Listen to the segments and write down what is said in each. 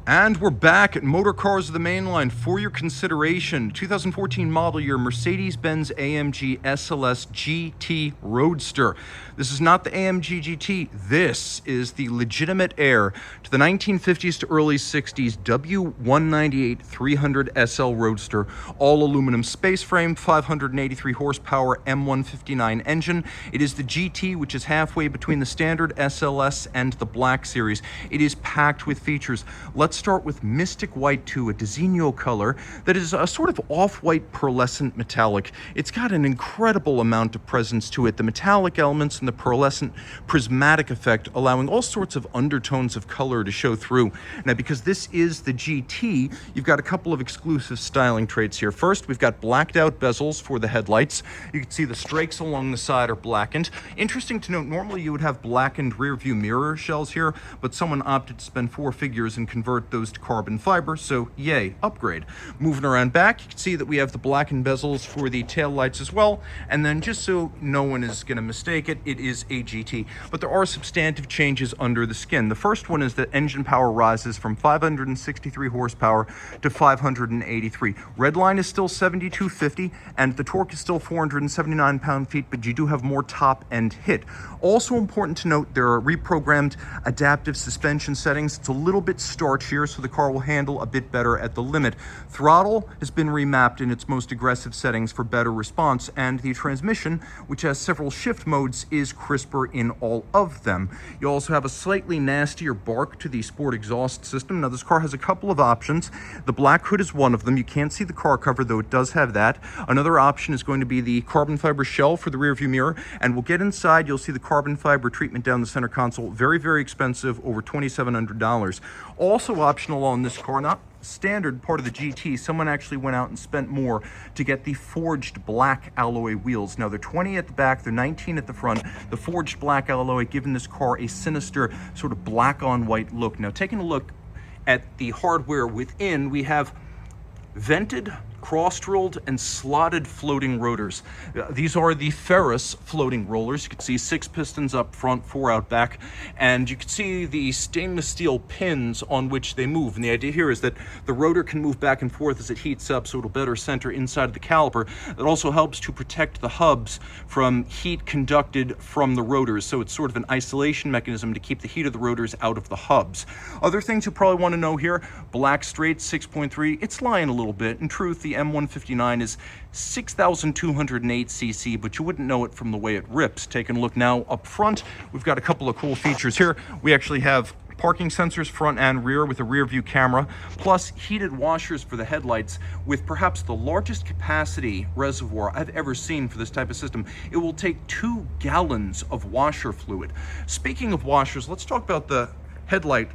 And we're back at Motor Cars of the Mainline for your consideration. 2014 model year Mercedes-Benz AMG SLS GT Roadster. This is not the AMG GT. This is the legitimate heir to the 1950s to early 60s W198 300 SL Roadster. All aluminum space frame, 583 horsepower M159 engine. It is the GT, which is halfway between the standard SLS and the Black Series. It is packed with features. Let's start with Mystic White II, a Designo color that is a sort of off-white pearlescent metallic. It's got an incredible amount of presence to it. The metallic elements and the pearlescent prismatic effect allowing all sorts of undertones of color to show through. Now, because this is the GT, you've got a couple of exclusive styling traits here. First, we've got blacked out bezels for the headlights. You can see the strakes along the side are blackened. Interesting to note, normally you would have blackened rear view mirror shells here, but someone opted to spend 4 figures and convert those to carbon fiber, so yay, upgrade. Moving around back, you can see that we have the blackened bezels for the tail lights as well, and then just so no one is going to mistake it, it is a GT. But there are substantive changes under the skin. The first one is that engine power rises from 563 horsepower to 583. Redline is still 7250, and the torque is still 479 pound-feet, but you do have more top end hit. Also important to note, there are reprogrammed adaptive suspension settings. It's a little bit starchier, so the car will handle a bit better at the limit. Throttle has been remapped in its most aggressive settings for better response, and the transmission, which has several shift modes, is crisper in all of them. You also have a slightly nastier bark to the sport exhaust system. Now, this car has a couple of options. The black hood is one of them. You can't see the car cover, though it does have that. Another option is going to be the carbon fiber shell for the rear view mirror, and we'll get inside. You'll see the carbon fiber treatment down the center console. Very, very expensive, over $2,700. Also optional on this car, not standard part of the GT, someone actually went out and spent more to get the forged black alloy wheels. Now, they're 20 at the back, they're 19 at the front. The forged black alloy giving this car a sinister sort of black on white look. Now, taking a look at the hardware within, we have vented, cross-drilled, and slotted floating rotors. These are the Ferris floating rollers. You can see 6 pistons up front, 4 out back, and you can see the stainless steel pins on which they move. And the idea here is that the rotor can move back and forth as it heats up, so it'll better center inside of the caliper. It also helps to protect the hubs from heat conducted from the rotors, so it's sort of an isolation mechanism to keep the heat of the rotors out of the hubs. Other things you probably want to know here: black straight 6.3. It's lying a little bit. In truth, the M159 is 6,208 cc, but you wouldn't know it from the way it rips. Taking a look now up front, we've got a couple of cool features here. We actually have parking sensors front and rear with a rear view camera, plus heated washers for the headlights with perhaps the largest capacity reservoir I've ever seen for this type of system. It will take 2 gallons of washer fluid. Speaking of washers, let's talk about the headlight.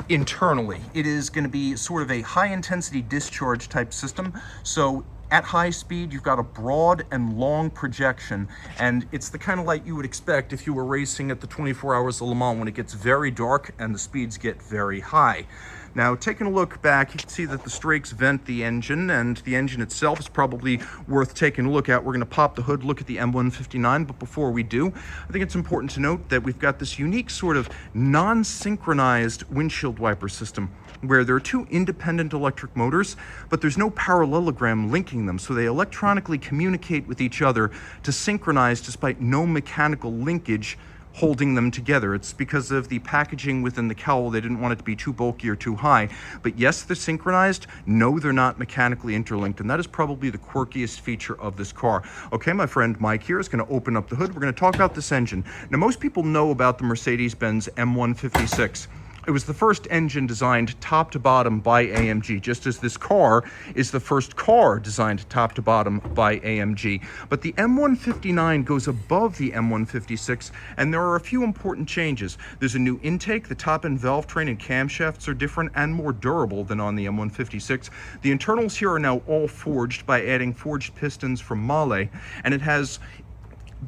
Internally, it is going to be sort of a high-intensity discharge type system. So at high speed, you've got a broad and long projection, and it's the kind of light you would expect if you were racing at the 24 Hours of Le Mans when it gets very dark and the speeds get very high. Now, taking a look back, you can see that the strakes vent the engine, and the engine itself is probably worth taking a look at. We're going to pop the hood, look at the M159, but before we do, I think it's important to note that we've got this unique sort of non-synchronized windshield wiper system, where there are 2 independent electric motors, but there's no parallelogram linking them, so they electronically communicate with each other to synchronize despite no mechanical linkage holding them together. It's because of the packaging within the cowl. They didn't want it to be too bulky or too high. But yes, they're synchronized. No, they're not mechanically interlinked, and that is probably the quirkiest feature of this car. Okay, my friend Mike here is going to open up the hood. We're going to talk about this engine. Now, most people know about the Mercedes-Benz M156. It was the first engine designed top to bottom by AMG, just as this car is the first car designed top to bottom by AMG. But the M159 goes above the M156, and there are a few important changes. There's a new intake. The top end valvetrain and camshafts are different and more durable than on the M156. The internals here are now all forged by adding forged pistons from Mahle, and it has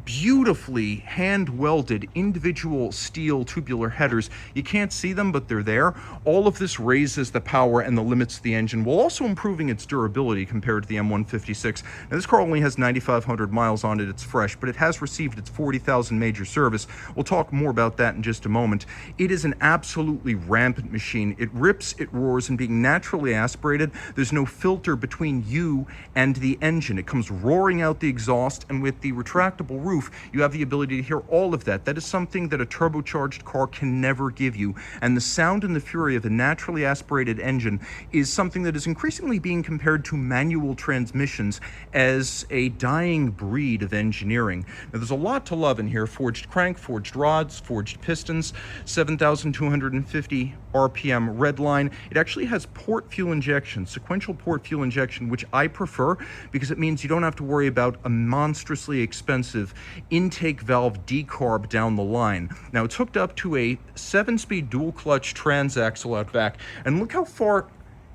beautifully hand-welded individual steel tubular headers. You can't see them, but they're there. All of this raises the power and the limits of the engine, while also improving its durability compared to the M156. Now, this car only has 9,500 miles on it. It's fresh, but it has received its 40,000 major service. We'll talk more about that in just a moment. It is an absolutely rampant machine. It rips, it roars, and being naturally aspirated, there's no filter between you and the engine. It comes roaring out the exhaust, and with the retractable roof, you have the ability to hear all of that. That is something that a turbocharged car can never give you. And the sound and the fury of a naturally aspirated engine is something that is increasingly being compared to manual transmissions as a dying breed of engineering. Now, there's a lot to love in here. Forged crank, forged rods, forged pistons, 7,250 RPM redline. It actually has port fuel injection, sequential port fuel injection, which I prefer because it means you don't have to worry about a monstrously expensive intake valve decarb down the line. Now, it's hooked up to a 7-speed dual clutch transaxle out back, and look how far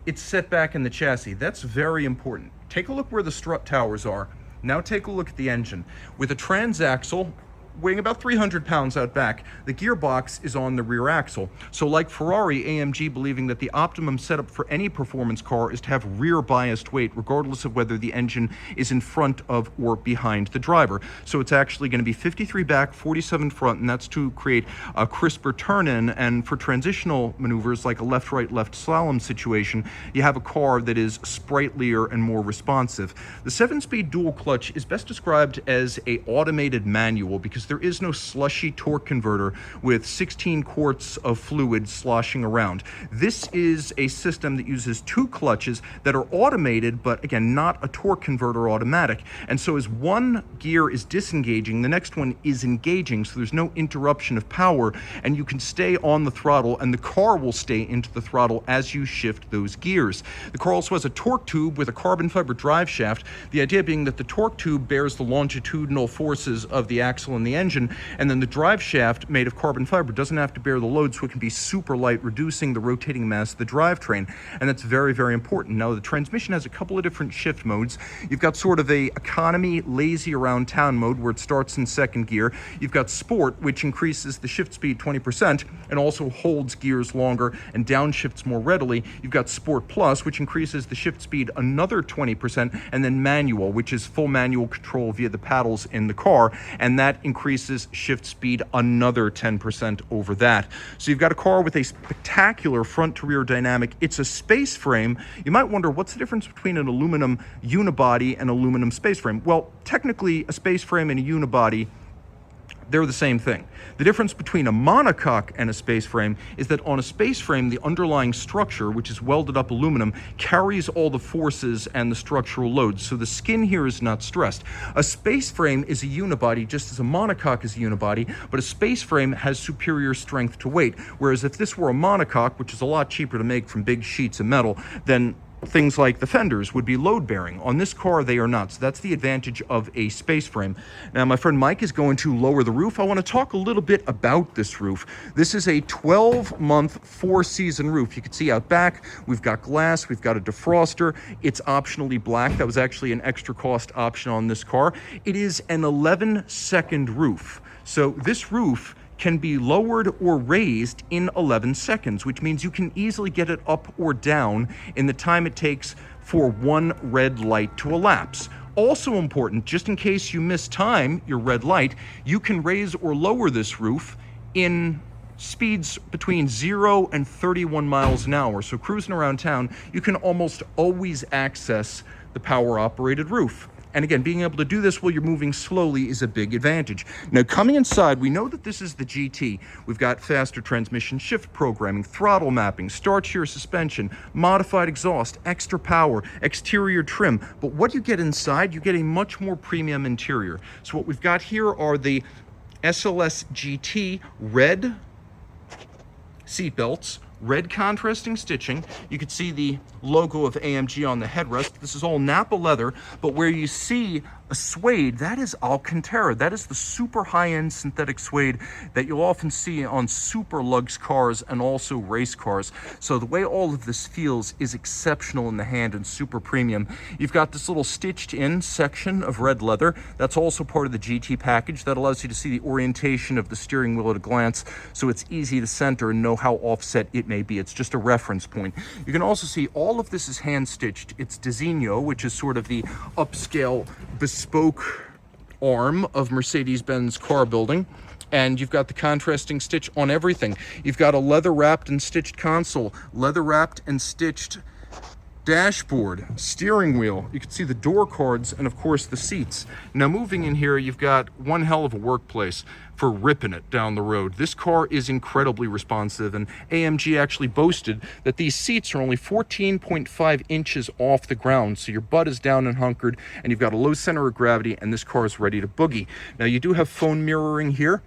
it's set back in the chassis. That's very important. Take a look where the strut towers are. Now take a look at the engine. With a transaxle weighing about 300 pounds out back, the gearbox is on the rear axle. So like Ferrari, AMG believing that the optimum setup for any performance car is to have rear biased weight, regardless of whether the engine is in front of or behind the driver. So it's actually going to be 53 back, 47 front, and that's to create a crisper turn-in. And for transitional maneuvers like a left-right, left slalom situation, you have a car that is sprightlier and more responsive. The 7-speed dual clutch is best described as a automated manual because there is no slushy torque converter with 16 quarts of fluid sloshing around. This is a system that uses 2 clutches that are automated, but again, not a torque converter automatic. And so as one gear is disengaging, the next one is engaging, so there's no interruption of power, and you can stay on the throttle, and the car will stay into the throttle as you shift those gears. The car also has a torque tube with a carbon fiber drive shaft, the idea being that the torque tube bears the longitudinal forces of the axle and the engine, and then the drive shaft, made of carbon fiber, doesn't have to bear the load, so it can be super light, reducing the rotating mass of the drivetrain, and that's very, very important. Now, the transmission has a couple of different shift modes. You've got sort of a economy, lazy around town mode, where it starts in second gear. You've got sport, which increases the shift speed 20% and also holds gears longer and downshifts more readily. You've got sport plus, which increases the shift speed another 20%, and then manual, which is full manual control via the paddles in the car, and that increases shift speed another 10% over that. So you've got a car with a spectacular front to rear dynamic. It's a space frame. You might wonder, what's the difference between an aluminum unibody and aluminum space frame? Well, technically a space frame and a unibody, they're the same thing. The difference between a monocoque and a space frame is that on a space frame, the underlying structure, which is welded up aluminum, carries all the forces and the structural loads, so the skin here is not stressed. A space frame is a unibody just as a monocoque is a unibody, but a space frame has superior strength to weight, whereas if this were a monocoque, which is a lot cheaper to make from big sheets of metal, then things like the fenders would be load-bearing. On this car, they are not. So that's the advantage of a space frame. Now, my friend Mike is going to lower the roof. I want to talk a little bit about this roof. This is a 12-month, 4-season roof. You can see out back, we've got glass, we've got a defroster. It's optionally black. That was actually an extra cost option on this car. It is an 11-second roof. So this roof can be lowered or raised in 11 seconds, which means you can easily get it up or down in the time it takes for one red light to elapse. Also important, just in case you miss time, your red light, you can raise or lower this roof in speeds between 0 and 31 miles an hour. So cruising around town, you can almost always access the power-operated roof. And again, being able to do this while you're moving slowly is a big advantage. Now, coming inside, we know that this is the GT. We've got faster transmission shift programming, throttle mapping, start-shear suspension, modified exhaust, extra power, exterior trim. But what you get inside, you get a much more premium interior. So what we've got here are the SLS GT red seatbelts, red contrasting stitching. You can see the logo of AMG on the headrest. This is all Napa leather, but where you see a suede, that is Alcantara. That is the super high-end synthetic suede that you'll often see on super luxe cars and also race cars. So the way all of this feels is exceptional in the hand and super premium. You've got this little stitched in section of red leather. That's also part of the GT package. That allows you to see the orientation of the steering wheel at a glance, so it's easy to center and know how offset it may be. It's just a reference point. You can also see all of this is hand stitched. It's Designo, which is sort of the upscale bespoke arm of Mercedes-Benz car building. And you've got the contrasting stitch on everything. You've got a leather wrapped and stitched console, leather wrapped and stitched dashboard, steering wheel. You can see the door cards and of course the seats. Now moving in here, you've got one hell of a workplace for ripping it down the road. This car is incredibly responsive, and AMG actually boasted that these seats are only 14.5 inches off the ground, so your butt is down and hunkered, and you've got a low center of gravity, and this car is ready to boogie. Now you do have phone mirroring here.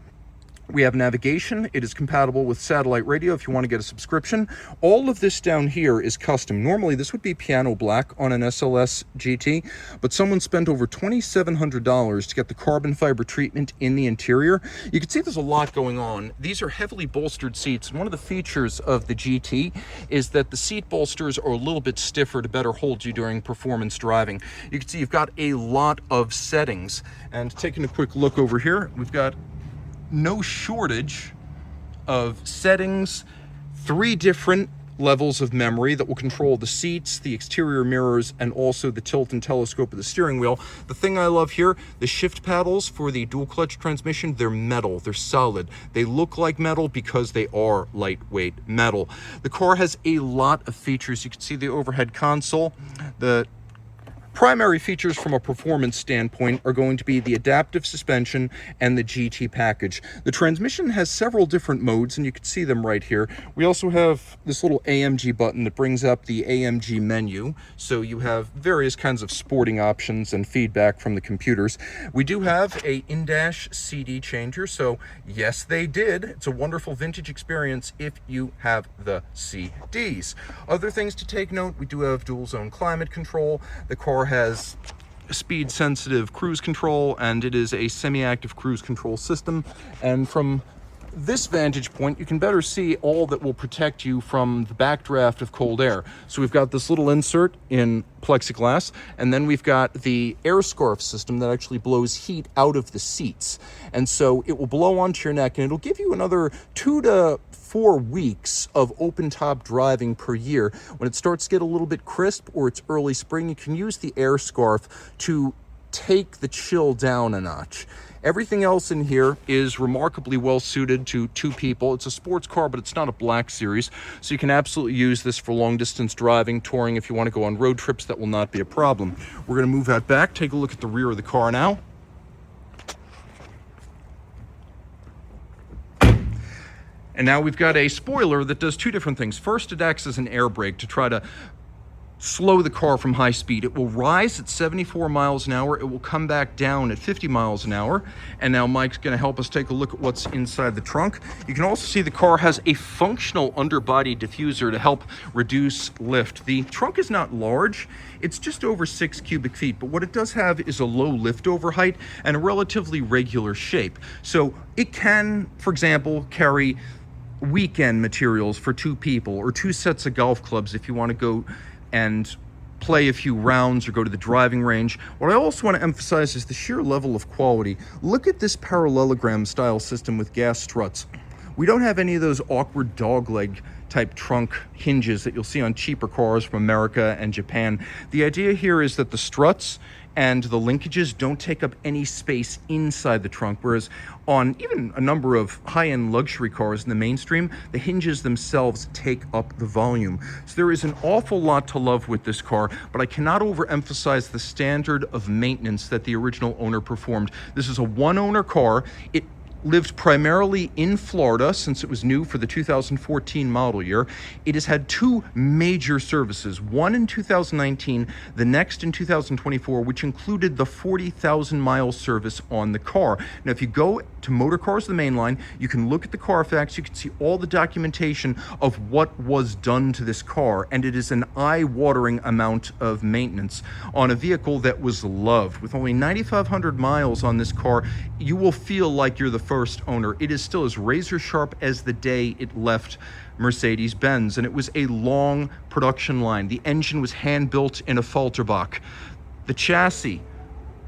We have navigation. It is compatible with satellite radio if you want to get a subscription. All of this down here is custom. Normally, this would be piano black on an SLS GT, but someone spent over $2,700 to get the carbon fiber treatment in the interior. You can see there's a lot going on. These are heavily bolstered seats, and one of the features of the GT is that the seat bolsters are a little bit stiffer to better hold you during performance driving. You can see you've got a lot of settings, and taking a quick look over here, we've got no shortage of settings, 3 different levels of memory that will control the seats, the exterior mirrors, and also the tilt and telescope of the steering wheel. The thing I love here, the shift paddles for the dual clutch transmission, they're metal, they're solid. They look like metal because they are lightweight metal. The car has a lot of features. You can see the overhead console. The primary features from a performance standpoint are going to be the adaptive suspension and the GT package. The transmission has several different modes, and you can see them right here. We also have this little AMG button that brings up the AMG menu, so you have various kinds of sporting options and feedback from the computers. We do have a in-dash CD changer, so yes, they did. It's a wonderful vintage experience if you have the CDs. Other things to take note, we do have dual zone climate control. The car has speed sensitive cruise control, and it is a semi-active cruise control system. And from this vantage point, you can better see all that will protect you from the backdraft of cold air. So we've got this little insert in plexiglass, and then we've got the air scarf system that actually blows heat out of the seats. And so it will blow onto your neck, and it'll give you another 2 to 4 weeks of open top driving per year. When it starts to get a little bit crisp or it's early spring, you can use the air scarf to take the chill down a notch. Everything else in here is remarkably well suited to 2 people. It's a sports car, but it's not a black series, so you can absolutely use this for long distance driving, touring. If you want to go on road trips, that will not be a problem. We're going to move that back, take a look at the rear of the car now. And now we've got a spoiler that does 2 different things. First, it acts as an air brake to try to slow the car from high speed. It will rise at 74 miles an hour. It will come back down at 50 miles an hour. And now Mike's going to help us take a look at what's inside the trunk. You can also see the car has a functional underbody diffuser to help reduce lift. The trunk is not large. It's just over 6 cubic feet, but what it does have is a low liftover height and a relatively regular shape. So it can, for example, carry weekend materials for 2 people or 2 sets of golf clubs if you want to go and play a few rounds or go to the driving range. What I also want to emphasize is the sheer level of quality. Look at this parallelogram style system with gas struts. We don't have any of those awkward dogleg type trunk hinges that you'll see on cheaper cars from America and Japan. The idea here is that the struts and the linkages don't take up any space inside the trunk, whereas on even a number of high-end luxury cars in the mainstream, the hinges themselves take up the volume. So there is an awful lot to love with this car, but I cannot overemphasize the standard of maintenance that the original owner performed. This is a one-owner car. It lived primarily in Florida since it was new for the 2014 model year. It has had two major services, one in 2019, the next in 2024, which included the 40,000 mile service on the car. Now, if you go to Motor Cars of the Mainline, you can look at the Carfax, you can see all the documentation of what was done to this car, and it is an eye-watering amount of maintenance on a vehicle that was loved. With only 9,500 miles on this car, you will feel like you're the first owner. It is still as razor sharp as the day it left Mercedes-Benz, and it was a long production line. The engine was hand-built in a Falterbach. The chassis,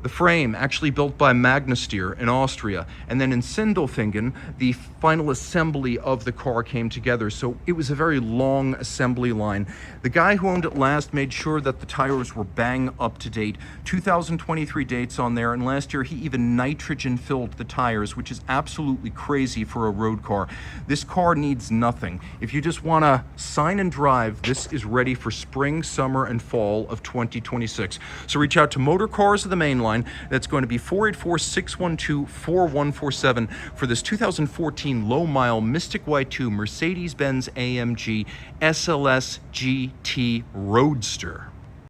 the frame, actually built by Magnasteer in Austria. And then in Sindelfingen, the final assembly of the car came together. So it was a very long assembly line. The guy who owned it last made sure that the tires were bang up to date. 2023 dates on there, and last year he even nitrogen filled the tires, which is absolutely crazy for a road car. This car needs nothing. If you just want to sign and drive, this is ready for spring, summer, and fall of 2026. So reach out to Motor Cars of the Mainline. That's going to be 484-612-4147 for this 2014 low-mile Mystic White II Mercedes-Benz AMG SLS GT Roadster.